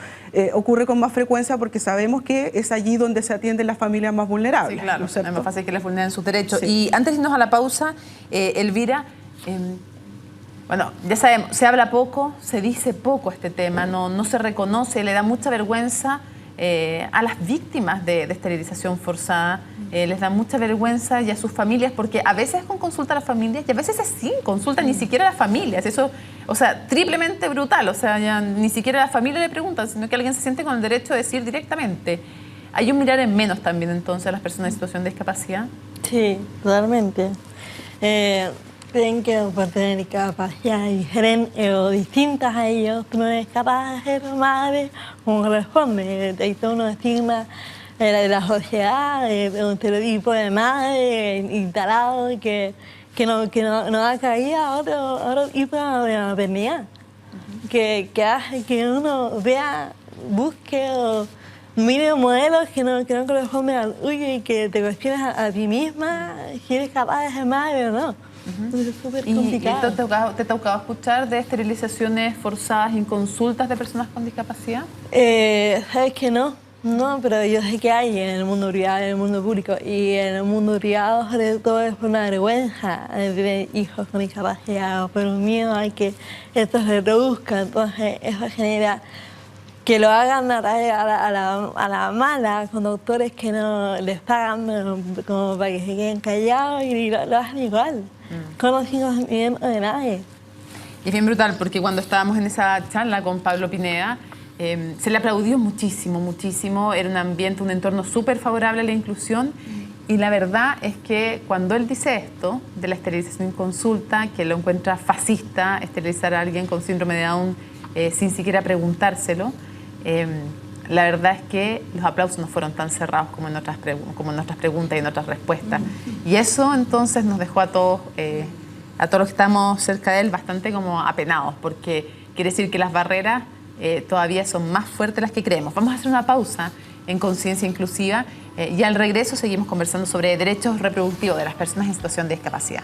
ocurre con más frecuencia porque sabemos que es allí donde se atienden las familias más vulnerables. Sí, claro, ¿no es más fácil que les vulneren sus derechos. Sí. Y antes de irnos a la pausa, Elvira, bueno, ya sabemos, se habla poco, se dice poco este tema, no se reconoce, le da mucha vergüenza a las víctimas de esterilización forzada, les da mucha vergüenza y a sus familias, porque a veces con consulta a las familias y a veces es sin consulta ni siquiera a las familias. Eso, o sea, triplemente brutal. O sea, ya ni siquiera a la familia le preguntan, sino que alguien se siente con el derecho de decir directamente. ¿Hay un mirar en menos también entonces a las personas en situación de discapacidad? Sí, totalmente. Creen que por tener capacidad diferente o distintas a ellos, tú no eres capaz de ser madre como corresponde. Hay todo un estigma de la sociedad, de un estereotipo de madre instalado que no da cabida a otro tipo de maternidad. Que hace que uno vea, busque o mire modelos que no corresponden al tuyo y que te cuestiones a ti misma si eres capaz de ser madre o no. Es súper complicado. ¿Y te ha tocado escuchar de esterilizaciones forzadas en consultas de personas con discapacidad? Sabes que no, pero yo sé que hay en el mundo privado y en el mundo público. Y en el mundo privado, sobre todo, es una vergüenza tener hijos con discapacidad o por un miedo a que esto se reproduzca. Entonces, eso genera que lo hagan a la mala, con doctores que no les pagan como para que se queden callados y lo hacen igual, con los conocimientos de nadie. Y es bien brutal, porque cuando estábamos en esa charla con Pablo Pineda, se le aplaudió muchísimo, muchísimo. Era un ambiente, un entorno súper favorable a la inclusión. Y la verdad es que cuando él dice esto, de la esterilización en consulta, que lo encuentra fascista, esterilizar a alguien con síndrome de Down sin siquiera preguntárselo, la verdad es que los aplausos no fueron tan cerrados como en nuestras preguntas y en otras respuestas. Y eso entonces nos dejó a todos los que estamos cerca de él bastante como apenados, porque quiere decir que las barreras todavía son más fuertes de las que creemos. Vamos a hacer una pausa en Conciencia Inclusiva y al regreso seguimos conversando sobre derechos reproductivos de las personas en situación de discapacidad.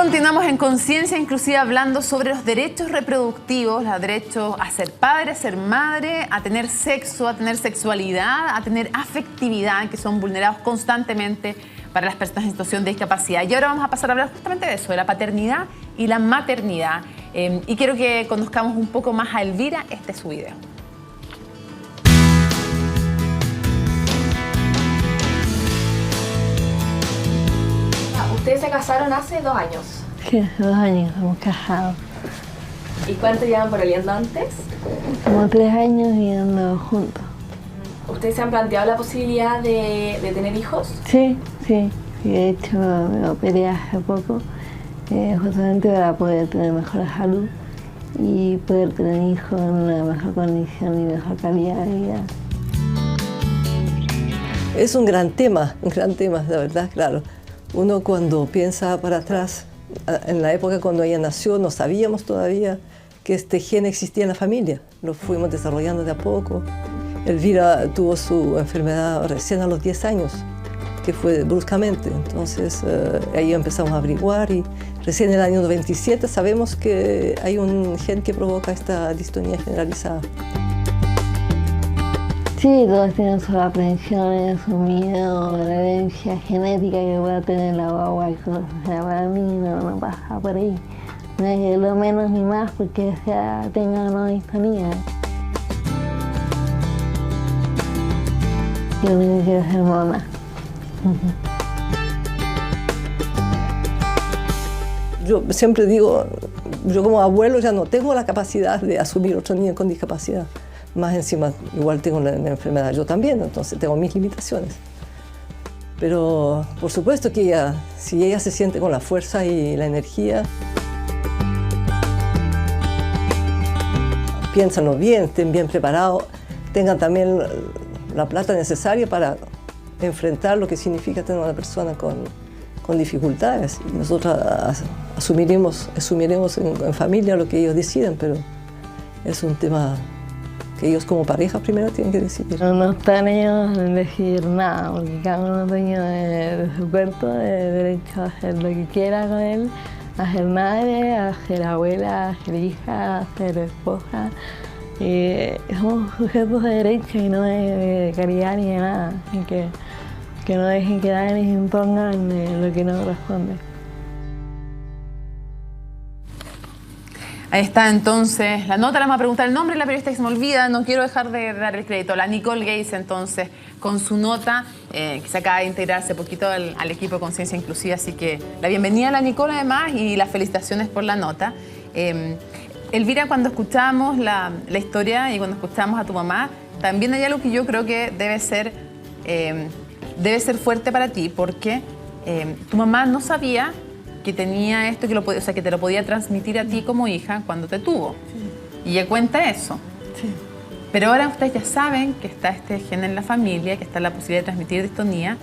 Continuamos en Conciencia Inclusiva hablando sobre los derechos reproductivos, los derechos a ser padre, a ser madre, a tener sexo, a tener sexualidad, a tener afectividad, que son vulnerados constantemente para las personas en situación de discapacidad. Y ahora vamos a pasar a hablar justamente de eso, de la paternidad y la maternidad. Y quiero que conozcamos un poco más a Elvira. Este es su video. Ustedes se casaron hace 2 años. Sí, hace 2 años estamos casados. ¿Y cuánto llevan pololeando antes? Como 3 años viviendo juntos. ¿Ustedes se han planteado la posibilidad de tener hijos? Sí. De hecho, me operé hace poco, justamente para poder tener mejor salud y poder tener hijos en una mejor condición y mejor calidad de vida. Es un gran tema, la verdad, claro. Uno cuando piensa para atrás, en la época cuando ella nació, no sabíamos todavía que este gen existía en la familia. Lo fuimos desarrollando de a poco. Elvira tuvo su enfermedad recién a los 10 años, que fue bruscamente. Entonces ahí empezamos a averiguar y recién en el año 97 sabemos que hay un gen que provoca esta distonía generalizada. Sí, todos tienen sus aprensiones, su miedo, la herencia genética que pueda tener la guagua y cosas. O sea, para mí no pasa por ahí. No es lo menos ni más porque tenga una distonía. Yo no quiero ser mamá. Yo siempre digo, yo como abuelo ya no tengo la capacidad de asumir otro niño con discapacidad. Más encima, igual tengo la enfermedad yo también, entonces tengo mis limitaciones. Pero por supuesto que ella, si ella se siente con la fuerza y la energía, piénsenlo bien, estén bien preparados, tengan también la plata necesaria para enfrentar lo que significa tener una persona con dificultades. Y nosotros asumiremos en familia lo que ellos deciden, pero es un tema que ellos como pareja primero tienen que decidir. No están ellos en decidir nada, porque cada uno es dueño de su cuerpo, de derecho a hacer lo que quiera con él, a ser madre, a ser abuela, a ser hija, a ser esposa. Y somos sujetos de derecho y no de caridad ni de nada, y que no dejen que nadie les impongan lo que no corresponde. Ahí está entonces la nota. Le vamos a preguntar el nombre de la periodista que se me olvida. No quiero dejar de dar el crédito. La Nicole Gates, entonces, con su nota, que se acaba de integrar hace poquito al equipo de Conciencia Inclusiva. Así que la bienvenida a la Nicole, además, y las felicitaciones por la nota. Elvira, cuando escuchamos la historia y cuando escuchamos a tu mamá, también hay algo que yo creo que debe ser fuerte para ti, porque tu mamá no sabía que tenía esto, que te lo podía transmitir a ti como hija cuando te tuvo. Sí. Y ella cuenta eso. Sí. Pero ahora ustedes ya saben que está este gen en la familia, que está la posibilidad de transmitir distonía,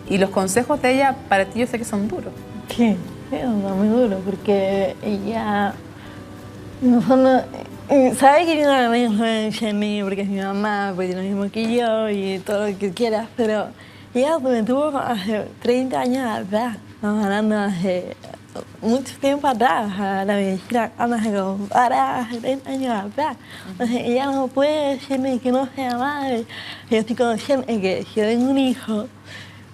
y los consejos de ella para ti yo sé que son duros. Sí, son muy duros, porque ella no sabe que tiene una influencia en mí, porque es mi mamá, porque tiene lo mismo que yo y todo lo que quieras, pero ella me tuvo hace 30 años atrás. Estamos hablando hace mucho tiempo atrás, a la medicina, hace 30 años atrás. Entonces ella no puede decirme que no sea madre. Yo estoy consciente de que si yo tengo un hijo,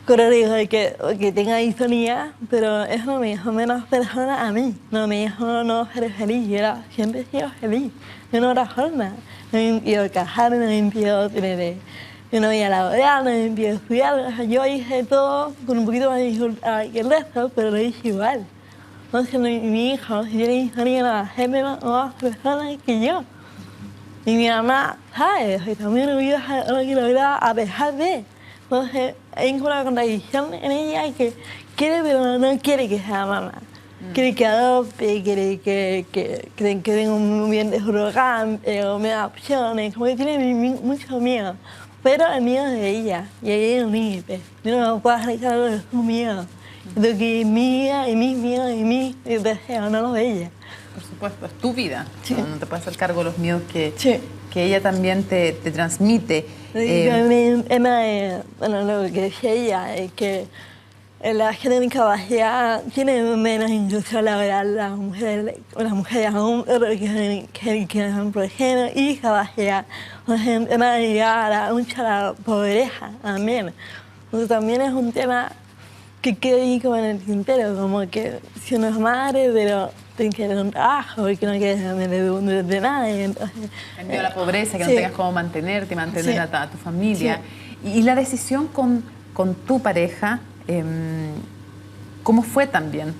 corro riesgo de que tenga distonía, pero eso no me hizo menos persona a mí. No me hizo no ser feliz. Yo siempre he sido feliz, de una otra forma. No me impidió casarme, no me impidió tener... Yo no iba a laborar, no me impidió estudiar, o sea, yo hice todo con un poquito más de dificultad que el resto, pero lo hice igual. Entonces mi hijo, si tiene distonía, no va a ser más personas que yo. Y mi mamá sabe, estoy también orgullosa de lo que lograba a pesar de. Entonces hay una contradicción en ella que quiere, pero no quiere que sea mamá. Quiere que adopte, quiere que tenga un bien de surrogante o me da opciones, como que tiene mucho miedo. Pero el miedo es de ella, y ahí hay un límite. Yo no me puedo hacer cargo de su miedo. De que mi vida y mis miedos y mis deseos, no los de ella. Por supuesto, es tu vida. Sí. No te puedes hacer cargo de los miedos que que ella también te transmite. Bueno, lo que decía ella es que la gente con discapacidad tiene menos inclusión laboral, las mujeres aún que son por género y discapacidad. La gente más ligada mucho a la pobreza también. Entonces, también es un tema que queda ahí como en el tintero, como que si uno es madre, pero tienes que tener un trabajo porque no quieres depender de nadie. Entonces, el miedo a la pobreza, que sí. no tengas cómo mantenerte y mantener Sí. a tu familia. Sí. Y la decisión con tu pareja, ¿cómo fue también?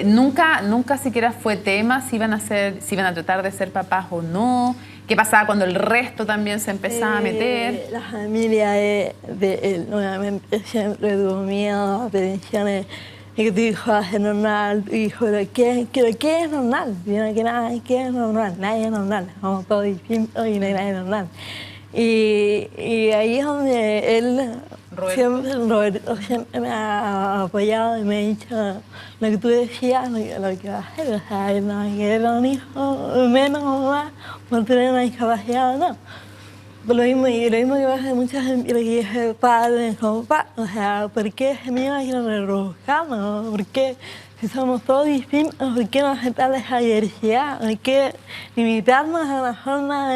Nunca siquiera fue tema si iban a tratar de ser papás o no. ¿Qué pasaba cuando el resto también se empezaba a meter? La familia de él, nuevamente, siempre tuvo miedo a peticiones de que tu hijo va a ser normal, tu hijo, ¿qué es normal? Primero que nada, ¿qué es normal? Nadie es normal, somos todos distintos y no hay nadie normal. Y ahí es donde él, Roberto siempre me ha apoyado y me ha dicho lo que tú decías, lo que va a hacer, o sea, él no va a querer un hijo menos o más por tener una discapacidad o no. Por lo mismo que pasa en muchas lo que dice padre como papá, o sea, ¿por qué se niega que nos reproduzcamos? ¿Por qué si somos todos distintos, por qué no aceptar esa diversidad? ¿Por qué limitarnos a una forma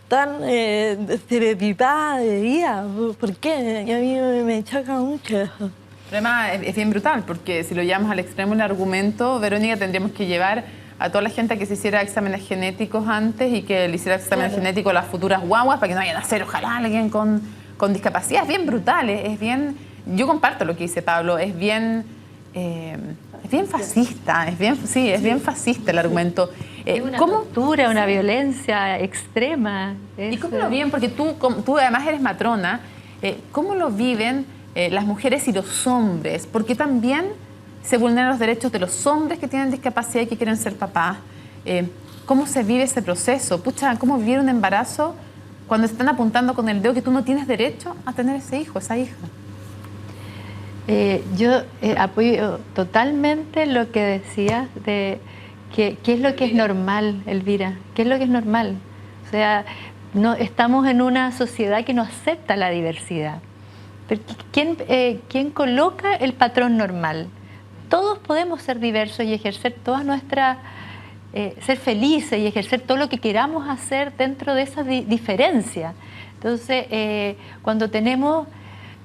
tan estereotipada de vida? ¿Por qué? Y a mí me choca mucho eso. Además, es bien brutal, porque si lo llevamos al extremo el argumento, Verónica, tendríamos que llevar a toda la gente a que se hiciera exámenes genéticos antes y que le hiciera exámenes genéticos a las futuras guaguas para que no vayan a nacer, ojalá, alguien con discapacidad. Es bien brutal, es bien... Yo comparto lo que dice Pablo, es bien fascista, es bien fascista el argumento. Es una tortura, una violencia extrema. ¿Y cómo lo viven? Porque tú además eres matrona. ¿Cómo lo viven las mujeres y los hombres? Porque también se vulneran los derechos de los hombres que tienen discapacidad y que quieren ser papás. ¿Cómo se vive ese proceso? Pucha, ¿cómo vivir un embarazo cuando están apuntando con el dedo que tú no tienes derecho a tener ese hijo, esa hija? Yo apoyo totalmente lo que decías de qué es lo que es normal, Elvira. ¿Qué es lo que es normal? O sea, no, estamos en una sociedad que no acepta la diversidad. Pero ¿quién coloca el patrón normal? Todos podemos ser diversos y ejercer todas nuestras... ser felices y ejercer todo lo que queramos hacer dentro de esa diferencia. Entonces, cuando tenemos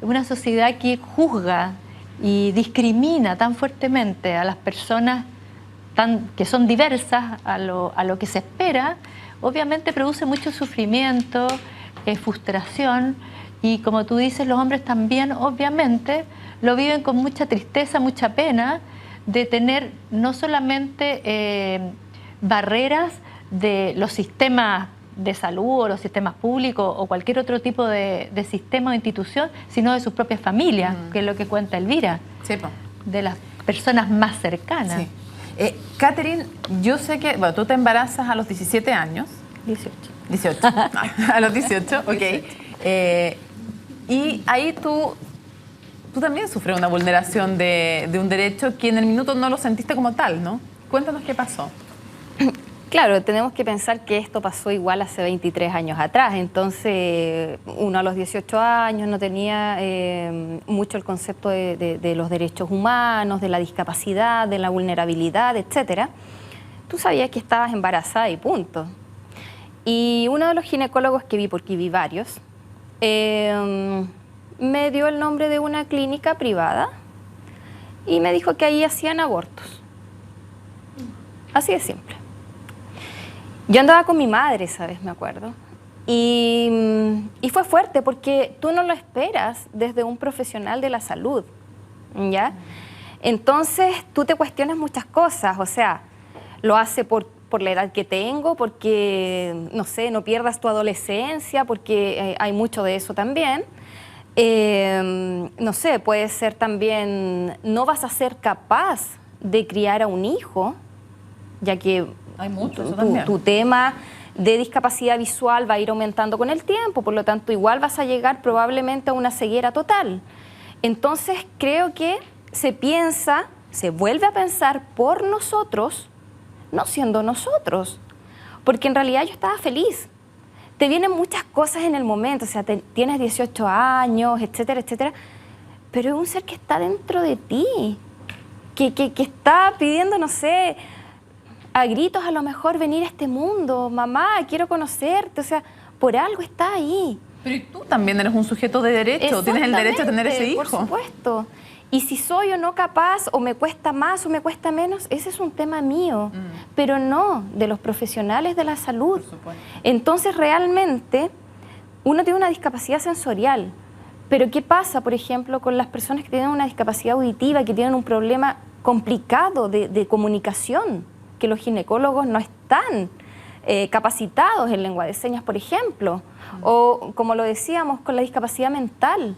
una sociedad que juzga y discrimina tan fuertemente a las personas que son diversas a lo que se espera, obviamente produce mucho sufrimiento, frustración, y como tú dices, los hombres también obviamente lo viven con mucha tristeza, mucha pena de tener no solamente barreras de los sistemas de salud o los sistemas públicos o cualquier otro tipo de sistema o institución, sino de sus propias familias, que es lo que cuenta Elvira, Sí, po. de las personas más cercanas. Sí. Catherine, yo sé que tú te embarazas a los 17 años. 18. A los 18, ok. Y ahí tú también sufres una vulneración de un derecho que en el minuto no lo sentiste como tal, ¿no? Cuéntanos qué pasó. Claro, tenemos que pensar que esto pasó igual hace 23 años atrás, entonces uno a los 18 años no tenía mucho el concepto de los derechos humanos, de la discapacidad, de la vulnerabilidad, etc. Tú sabías que estabas embarazada y punto. Y uno de los ginecólogos que vi, porque vi varios, me dio el nombre de una clínica privada y me dijo que ahí hacían abortos. Así de simple. Yo andaba con mi madre, ¿sabes? Me acuerdo. Y fue fuerte porque tú no lo esperas desde un profesional de la salud, ¿ya? Entonces tú te cuestionas muchas cosas, o sea, lo hace por la edad que tengo, porque, no sé, no pierdas tu adolescencia, porque hay mucho de eso también. No sé, puede ser también, no vas a ser capaz de criar a un hijo, ya que Hay mucho, eso también. tu tema de discapacidad visual va a ir aumentando con el tiempo, por lo tanto igual vas a llegar probablemente a una ceguera total. Entonces creo que se vuelve a pensar por nosotros, no siendo nosotros, porque en realidad yo estaba feliz. Te vienen muchas cosas en el momento, o sea, tienes 18 años, etcétera, etcétera, pero es un ser que está dentro de ti, que está pidiendo, no sé, a gritos a lo mejor venir a este mundo, mamá, quiero conocerte, o sea, por algo está ahí. Pero tú también eres un sujeto de derecho, tienes el derecho a tener ese hijo. Por supuesto. Y si soy o no capaz, o me cuesta más o me cuesta menos, ese es un tema mío, pero no de los profesionales de la salud. Entonces, realmente, uno tiene una discapacidad sensorial, pero ¿qué pasa, por ejemplo, con las personas que tienen una discapacidad auditiva, que tienen un problema complicado de comunicación, que los ginecólogos no están capacitados en lengua de señas, por ejemplo, o como lo decíamos, con la discapacidad mental?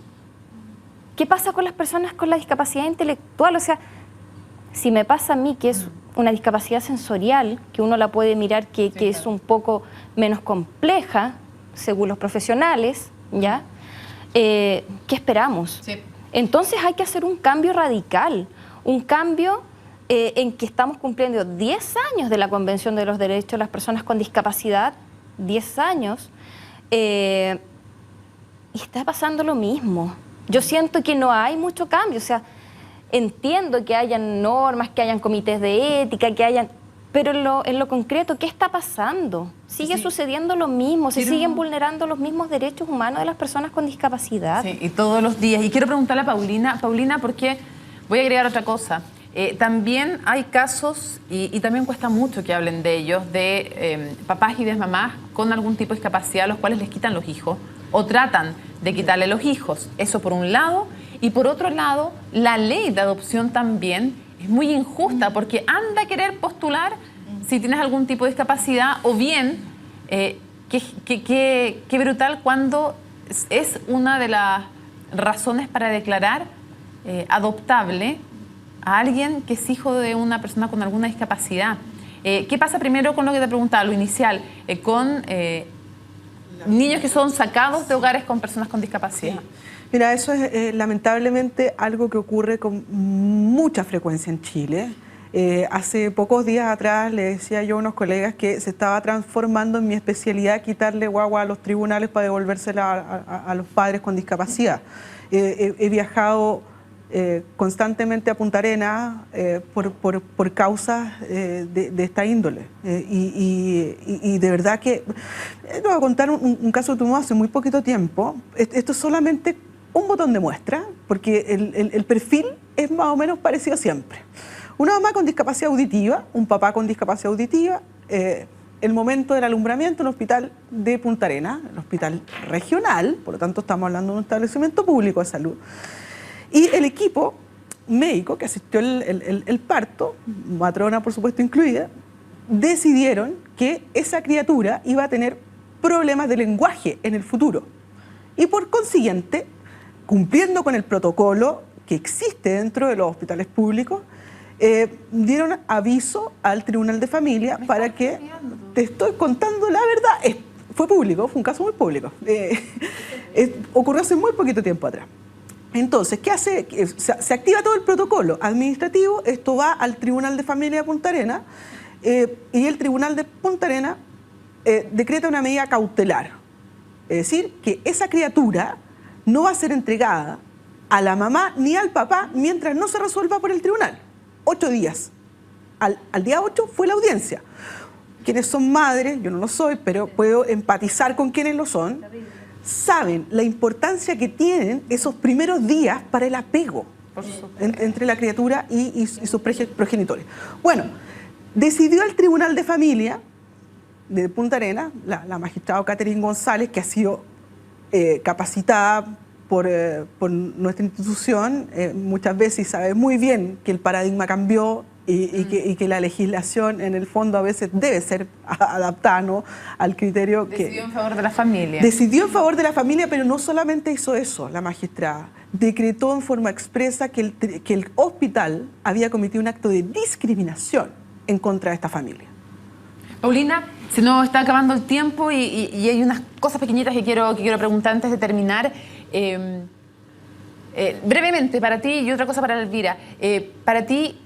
¿Qué pasa con las personas con la discapacidad intelectual? O sea, si me pasa a mí, que es una discapacidad sensorial, que uno la puede mirar que es un poco menos compleja, según los profesionales, ¿ya? ¿Qué esperamos? Sí. Entonces hay que hacer un cambio radical, un cambio en que estamos cumpliendo 10 años de la Convención de los Derechos de las Personas con Discapacidad, 10 años, y está pasando lo mismo. Yo siento que no hay mucho cambio, o sea, entiendo que hayan normas, que hayan comités de ética, que hayan... Pero en lo concreto, ¿qué está pasando? Sigue sucediendo lo mismo, se siguen vulnerando los mismos derechos humanos de las personas con discapacidad. Sí, y todos los días. Y quiero preguntarle a Paulina, porque voy a agregar otra cosa. También hay casos, y también cuesta mucho que hablen de ellos, de papás y de mamás con algún tipo de discapacidad a los cuales les quitan los hijos o tratan de quitarle los hijos. Eso por un lado. Y por otro lado, la ley de adopción también es muy injusta porque anda a querer postular si tienes algún tipo de discapacidad o bien, qué brutal cuando es una de las razones para declarar adoptable a alguien que es hijo de una persona con alguna discapacidad. ¿Qué pasa primero con lo que te preguntaba, lo inicial, con niños que son sacados de hogares con personas con discapacidad? Sí. Mira, eso es lamentablemente algo que ocurre con mucha frecuencia en Chile. Hace pocos días atrás le decía yo a unos colegas que se estaba transformando en mi especialidad quitarle guagua a los tribunales para devolvérsela a los padres con discapacidad. He viajado constantemente a Punta Arenas por causas de esta índole. Y de verdad que... Te voy a contar un caso que tuvimos hace muy poquito tiempo. Esto es solamente un botón de muestra, porque el perfil es más o menos parecido siempre. Una mamá con discapacidad auditiva, un papá con discapacidad auditiva, el momento del alumbramiento en el hospital de Punta Arenas, el hospital regional, por lo tanto estamos hablando de un establecimiento público de salud. Y el equipo médico que asistió el parto, matrona por supuesto incluida, decidieron que esa criatura iba a tener problemas de lenguaje en el futuro. Y por consiguiente, cumpliendo con el protocolo que existe dentro de los hospitales públicos, dieron aviso al Tribunal de Familia para que, te estoy contando la verdad, fue público, fue un caso muy público. Ocurrió hace muy poquito tiempo atrás. Entonces, ¿qué hace? Se activa todo el protocolo administrativo, esto va al Tribunal de Familia de Punta Arenas, y el Tribunal de Punta Arenas decreta una medida cautelar. Es decir, que esa criatura no va a ser entregada a la mamá ni al papá mientras no se resuelva por el tribunal. 8 días. Al día 8 fue la audiencia. Quienes son madres, yo no lo soy, pero puedo empatizar con quienes lo son, saben la importancia que tienen esos primeros días para el apego entre la criatura y sus progenitores. Bueno, decidió el Tribunal de Familia de Punta Arenas, la magistrada Catherine González, que ha sido capacitada por nuestra institución, muchas veces sabe muy bien que el paradigma cambió y que la legislación en el fondo a veces debe ser adaptada, ¿no?, al criterio que... Decidió en favor de la familia. Decidió en favor de la familia, pero no solamente hizo eso la magistrada. Decretó en forma expresa que el hospital había cometido un acto de discriminación en contra de esta familia. Paulina, se nos está acabando el tiempo y hay unas cosas pequeñitas que quiero preguntar antes de terminar. Brevemente, para ti, y otra cosa para Elvira. Para ti,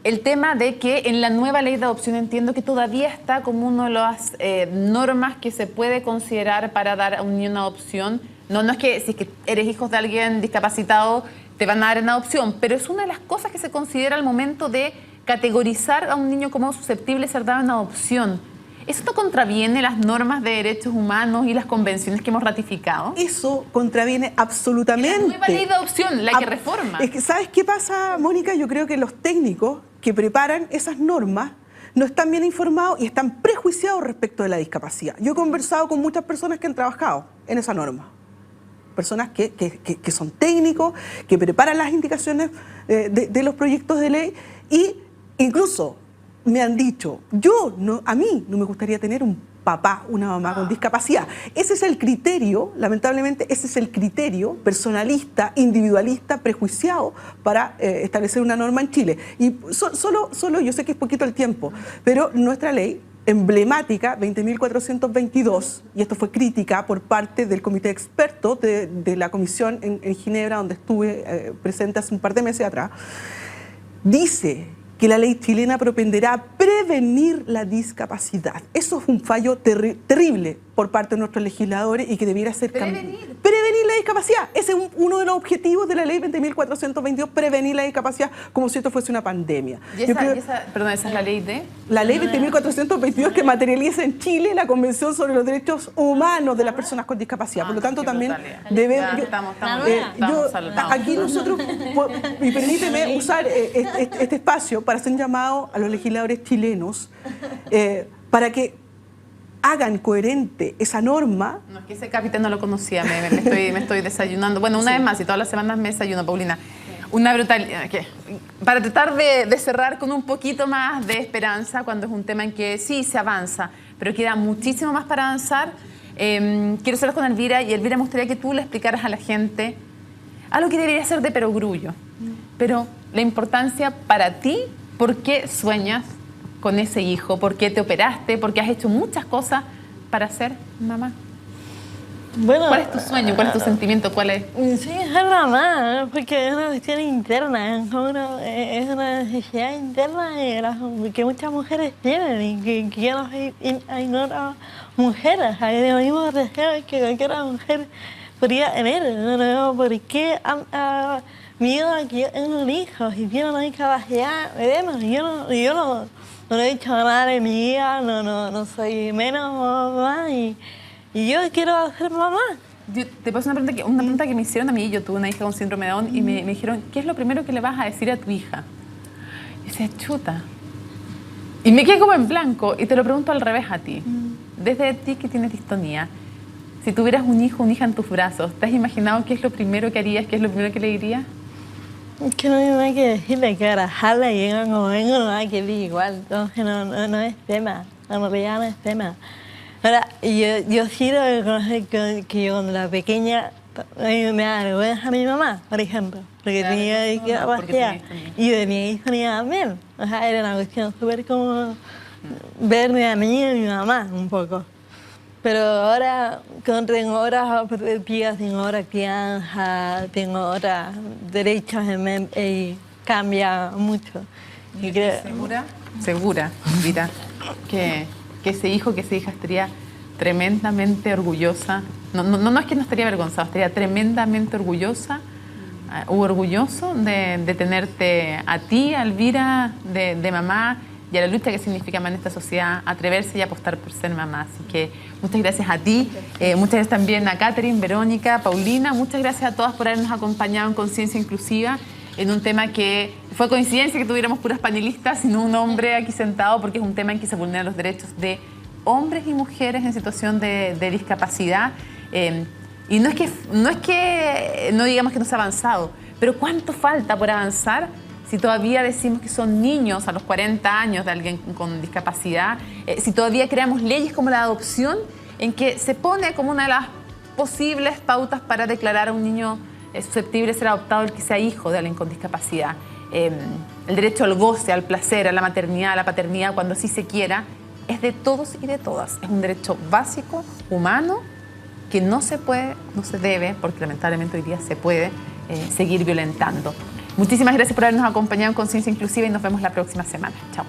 el tema de que en la nueva ley de adopción entiendo que todavía está como una de las normas que se puede considerar para dar a un niño una adopción, No es que si es que eres hijo de alguien discapacitado te van a dar en adopción, pero es una de las cosas que se considera al momento de categorizar a un niño como susceptible de ser dado en adopción. ¿Eso no contraviene las normas de derechos humanos y las convenciones que hemos ratificado? Eso contraviene absolutamente. La nueva ley de adopción, la que reforma. Es que, ¿sabes qué pasa, Mónica? Yo creo que los técnicos que preparan esas normas no están bien informados y están prejuiciados respecto de la discapacidad. Yo he conversado con muchas personas que han trabajado en esa norma. Personas que son técnicos, que preparan las indicaciones de los proyectos de ley y incluso me han dicho, a mí no me gustaría tener un papá, una mamá con discapacidad. Ese es el criterio, lamentablemente, ese es el criterio personalista, individualista, prejuiciado para establecer una norma en Chile. Y solo, yo sé que es poquito el tiempo, pero nuestra ley emblemática 20.422, y esto fue crítica por parte del comité de expertos de la comisión en Ginebra, donde estuve presente hace un par de meses atrás, dice que la ley chilena propenderá a prevenir la discapacidad. Eso es un fallo terrible por parte de nuestros legisladores y que debiera ser prevenir la discapacidad. Ese es uno de los objetivos de la ley 20.422, prevenir la discapacidad como si esto fuese una pandemia. Perdón, ¿esa es la ley de? La ley 20.422 que materializa en Chile la Convención sobre los Derechos Humanos de las Personas con Discapacidad. Por lo tanto, también debemos... Aquí nosotros, y permíteme usar este espacio para hacer un llamado a los legisladores chilenos para que hagan coherente esa norma. No, es que ese capítulo no lo conocía, me estoy desayunando. Bueno, una vez más, y todas las semanas me desayuno, Paulina. Una brutalidad. Para tratar de cerrar con un poquito más de esperanza, cuando es un tema en que sí se avanza, pero queda muchísimo más para avanzar, quiero cerrar con Elvira, y Elvira, me gustaría que tú le explicaras a la gente algo que debería ser de perogrullo, pero la importancia para ti, ¿por qué sueñas con ese hijo? ¿Por qué te operaste? ¿Por qué has hecho muchas cosas para ser mamá? Bueno, ¿cuál es tu sueño? ¿Cuál es tu sentimiento? ¿Cuál es? Sí, ser mamá, porque es una cuestión interna, es una necesidad interna que muchas mujeres tienen y que ya no hay otras mujeres. Hay los mismos deseos que cualquier mujer podría tener. No veo por qué miedo a que yo tenga un hijo, si tiene una discapacidad, veremos. Yo no he dicho nada en mi vida, no soy menos mamá y yo quiero ser mamá. Te puedo hacer una pregunta que me hicieron a mí. Yo tuve una hija con síndrome de Down y me dijeron, ¿qué es lo primero que le vas a decir a tu hija? Y decía, chuta. Y me quedé como en blanco y te lo pregunto al revés a ti. Desde ti que tienes distonía, si tuvieras un hijo o una hija en tus brazos, ¿te has imaginado qué es lo primero que harías, qué es lo primero que le dirías? Es que no hay nada que decirle, que abrazarla y venga como vengo, no hay que decir igual. Entonces no es tema, en realidad no es tema. Ahora, yo sí lo reconocer que yo cuando era pequeña me da vergüenza a mi mamá, por ejemplo, porque tenía discapacidad y de mi hija también. O sea, era una cuestión súper como verme a mí y a mi mamá un poco. Pero ahora tengo otras perspectivas, tengo otra crianza, tengo otros derechos en mente y cambia mucho. ¿Y segura, Vita, que ese hijo, que esa hija estaría tremendamente orgullosa? No es que no estaría avergonzada, estaría tremendamente orgullosa o orgulloso de tenerte a ti, Elvira, de mamá, y a la lucha que significa más en esta sociedad, atreverse y apostar por ser mamá. Así que muchas gracias a ti, muchas gracias también a Catherine, Verónica, Paulina, muchas gracias a todas por habernos acompañado en Conciencia Inclusiva, en un tema que fue coincidencia que tuviéramos puras panelistas, sino un hombre aquí sentado, porque es un tema en que se vulneran los derechos de hombres y mujeres en situación de discapacidad. Y no es que no digamos que no se ha avanzado, pero ¿cuánto falta por avanzar si todavía decimos que son niños a los 40 años de alguien con discapacidad? Si todavía creamos leyes como la adopción, en que se pone como una de las posibles pautas para declarar a un niño susceptible de ser adoptado el que sea hijo de alguien con discapacidad. El derecho al goce, al placer, a la maternidad, a la paternidad, cuando así se quiera, es de todos y de todas. Es un derecho básico, humano, que no se debe, porque lamentablemente hoy día se puede seguir violentando. Muchísimas gracias por habernos acompañado en Conciencia Inclusiva y nos vemos la próxima semana. Chao.